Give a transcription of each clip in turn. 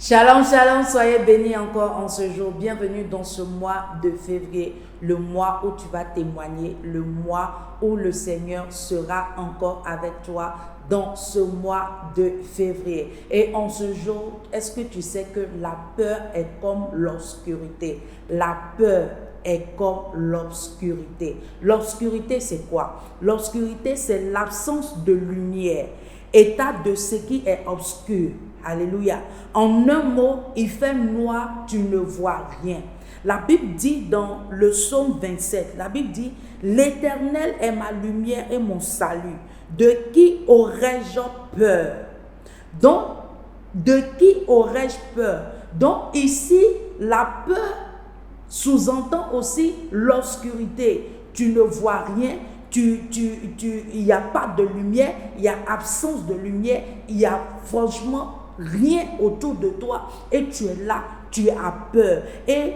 Shalom, shalom, soyez bénis encore en ce jour. Bienvenue dans ce mois de février, le mois où tu vas témoigner, le mois où le Seigneur sera encore avec toi dans ce mois de février. Et en ce jour, est-ce que tu sais que la peur est comme l'obscurité? La peur est comme l'obscurité. L'obscurité, c'est quoi? L'obscurité, c'est l'absence de lumière, état de ce qui est obscur. Alléluia. En un mot, il fait noir, tu ne vois rien. La Bible dit dans le psaume 27, la Bible dit, l'Éternel est ma lumière et mon salut. De qui aurais-je peur? Donc, de qui aurais-je peur? Donc, ici, la peur sous-entend aussi l'obscurité. Tu ne vois rien. Il n'y a pas de lumière, il y a absence de lumière, il y a franchement rien autour de toi et tu es là, tu as peur. Et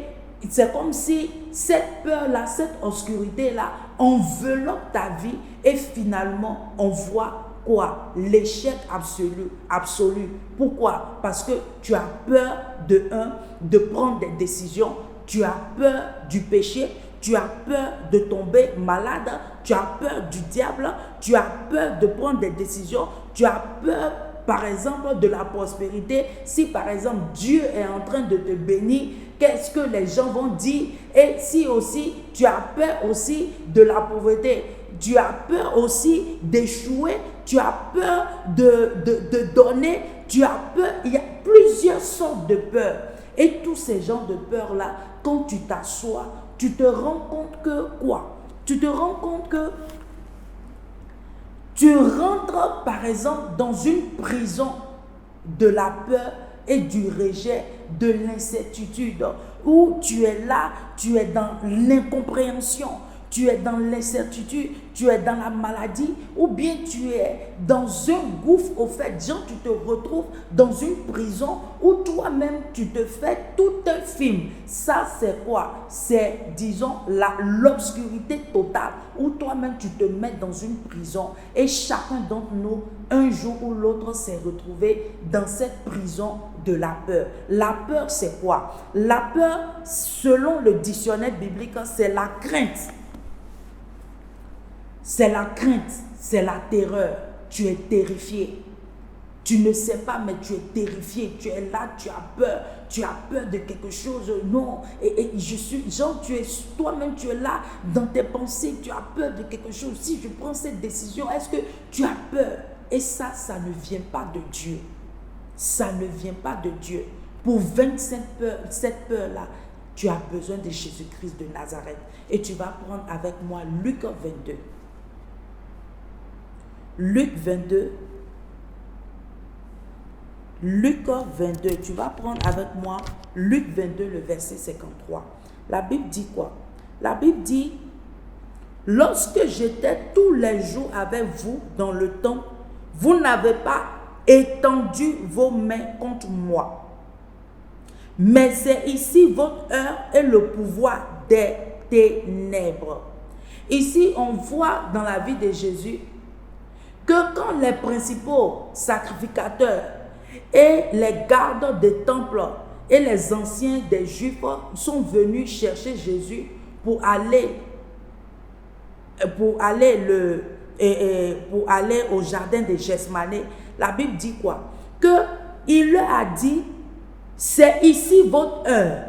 c'est comme si cette peur-là, cette obscurité-là enveloppe ta vie et finalement on voit quoi? L'échec absolu. Pourquoi? Parce que tu as peur de prendre des décisions, tu as peur du péché, tu as peur de tomber malade, tu as peur du diable, tu as peur de prendre des décisions, tu as peur par exemple de la prospérité. Si par exemple Dieu est en train de te bénir, qu'est-ce que les gens vont dire? Et si aussi tu as peur aussi de la pauvreté, tu as peur aussi d'échouer, tu as peur de donner, tu as peur, il y a plusieurs sortes de peurs. Et tous ces genres de peurs-là, quand tu t'assois, tu te rends compte que quoi? Tu te rends compte que tu rentres par exemple dans une prison de la peur et du rejet, de l'incertitude, où tu es là, tu es dans l'incompréhension, tu es dans l'incertitude, tu es dans la maladie, ou bien tu es dans un gouffre, au fait, genre tu te retrouves dans une prison où toi-même tu te fais tout un film. Ça c'est quoi? C'est, disons, l'obscurité totale, où toi-même tu te mets dans une prison et chacun d'entre nous, un jour ou l'autre, s'est retrouvé dans cette prison de la peur. La peur c'est quoi? La peur, selon le dictionnaire biblique, c'est la crainte. C'est la crainte, c'est la terreur. Tu es terrifié. Tu ne sais pas, mais tu es terrifié. Tu es là, tu as peur de quelque chose. Non, et je suis, genre, toi-même, tu es là dans tes pensées, tu as peur de quelque chose. Si je prends cette décision, est-ce que tu as peur? Et ça ne vient pas de Dieu. Ça ne vient pas de Dieu. Pour vaincre cette peur-là, tu as besoin de Jésus-Christ de Nazareth. Et tu vas prendre avec moi Luc 22. Luc 22. Luc 22. Tu vas prendre avec moi Luc 22, le verset 53. La Bible dit quoi? La Bible dit, lorsque j'étais tous les jours avec vous dans le temple, vous n'avez pas étendu vos mains contre moi. Mais c'est ici votre heure et le pouvoir des ténèbres. Ici, on voit dans la vie de Jésus que quand les principaux sacrificateurs et les gardes des temples et les anciens des Juifs sont venus chercher Jésus pour aller au jardin de Gethsemane, la Bible dit quoi? Que il leur a dit, c'est ici votre heure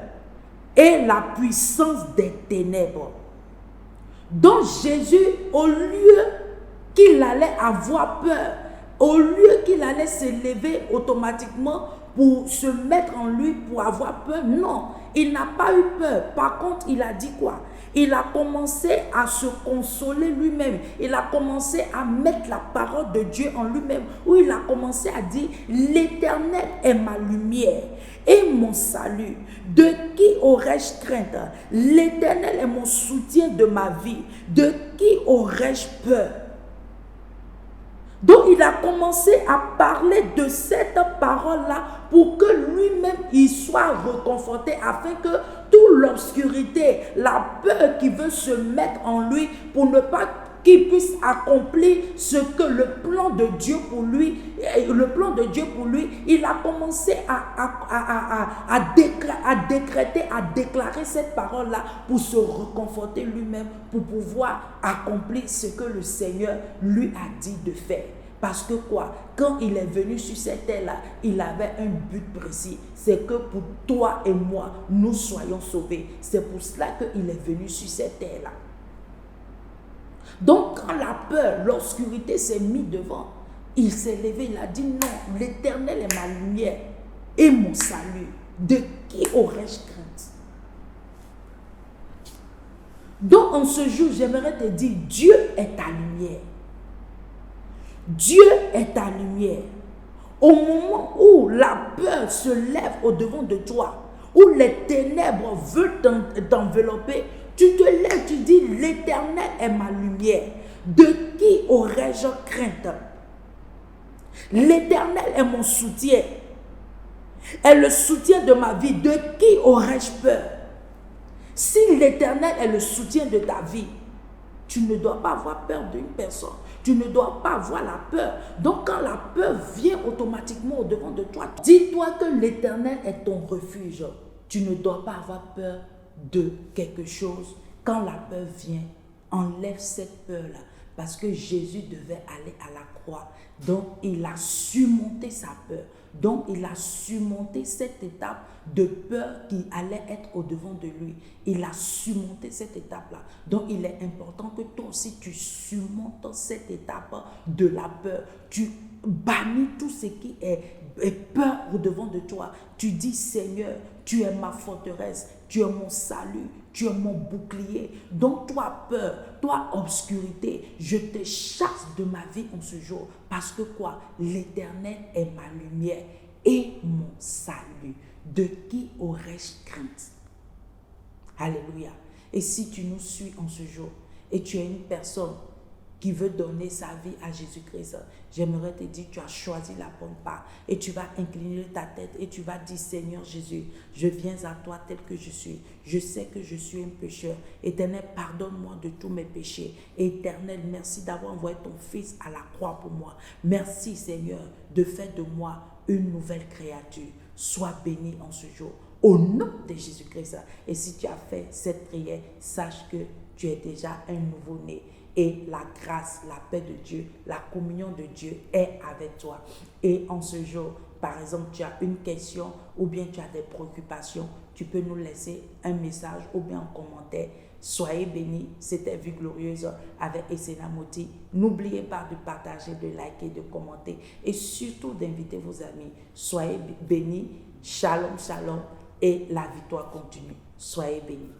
et la puissance des ténèbres. Donc Jésus, au lieu qu'il allait avoir peur, au lieu qu'il allait s'élever automatiquement pour se mettre en lui, pour avoir peur, non, il n'a pas eu peur. Par contre, il a dit quoi? Il a commencé à se consoler lui-même. Il a commencé à mettre la parole de Dieu en lui-même. Où il a commencé à dire, l'Éternel est ma lumière et mon salut. De qui aurais-je crainte? L'Éternel est mon soutien de ma vie. De qui aurais-je peur? Donc il a commencé à parler de cette parole-là pour que lui-même il soit reconforté, afin que toute l'obscurité, la peur qui veut se mettre en lui, pour ne pas qu'il puisse accomplir ce que le plan de Dieu pour lui, il a commencé à décréter, à déclarer cette parole-là pour se reconforter lui-même, pour pouvoir accomplir ce que le Seigneur lui a dit de faire. Parce que quoi? Quand il est venu sur cette terre-là, il avait un but précis. C'est que pour toi et moi, nous soyons sauvés. C'est pour cela qu'il est venu sur cette terre-là. Donc, quand la peur, l'obscurité s'est mise devant, il s'est levé, il a dit non, l'Éternel est ma lumière et mon salut. De qui aurais-je crainte? Donc, en ce jour, j'aimerais te dire, Dieu est ta lumière. Dieu est ta lumière. Au moment où la peur se lève au-devant de toi, où les ténèbres veulent t'envelopper, tu te lèves, tu dis, l'Éternel est ma lumière. De qui aurais-je crainte? L'Éternel est mon soutien, est le soutien de ma vie. De qui aurais-je peur? Si l'Éternel est le soutien de ta vie, tu ne dois pas avoir peur d'une personne. Tu ne dois pas avoir la peur. Donc quand la peur vient automatiquement au-devant de toi, dis-toi que l'Éternel est ton refuge. Tu ne dois pas avoir peur de quelque chose. Quand la peur vient, enlève cette peur-là. Parce que Jésus devait aller à la croix. Donc il a surmonté sa peur. Donc il a surmonté cette étape de peur qui allait être au-devant de lui. Il a surmonté cette étape-là. Donc il est important que toi aussi tu surmontes cette étape de la peur. Tu bannis tout ce qui est peur au-devant de toi. Tu dis, Seigneur, tu es ma forteresse, tu es mon salut, tu es mon bouclier. Donc toi peur, toi obscurité, je te chasse de ma vie en ce jour. Parce que quoi? L'Éternel est ma lumière et mon salut. De qui aurais-je crainte? Alléluia. Et si tu nous suis en ce jour et tu es une personne qui veut donner sa vie à Jésus-Christ, j'aimerais te dire, tu as choisi la bonne part et tu vas incliner ta tête et tu vas dire, Seigneur Jésus, je viens à toi tel que je suis. Je sais que je suis un pécheur. Éternel, pardonne-moi de tous mes péchés. Éternel, merci d'avoir envoyé ton Fils à la croix pour moi. Merci Seigneur de faire de moi une nouvelle créature. Sois béni en ce jour. Au nom de Jésus-Christ. Et si tu as fait cette prière, sache que tu es déjà un nouveau-né. Et la grâce, la paix de Dieu, la communion de Dieu est avec toi. Et en ce jour, par exemple, tu as une question ou bien tu as des préoccupations, tu peux nous laisser un message ou bien un commentaire. Soyez bénis, c'était Vie Glorieuse avec Essena Moti. N'oubliez pas de partager, de liker, de commenter et surtout d'inviter vos amis. Soyez bénis, shalom, shalom et la victoire continue. Soyez bénis.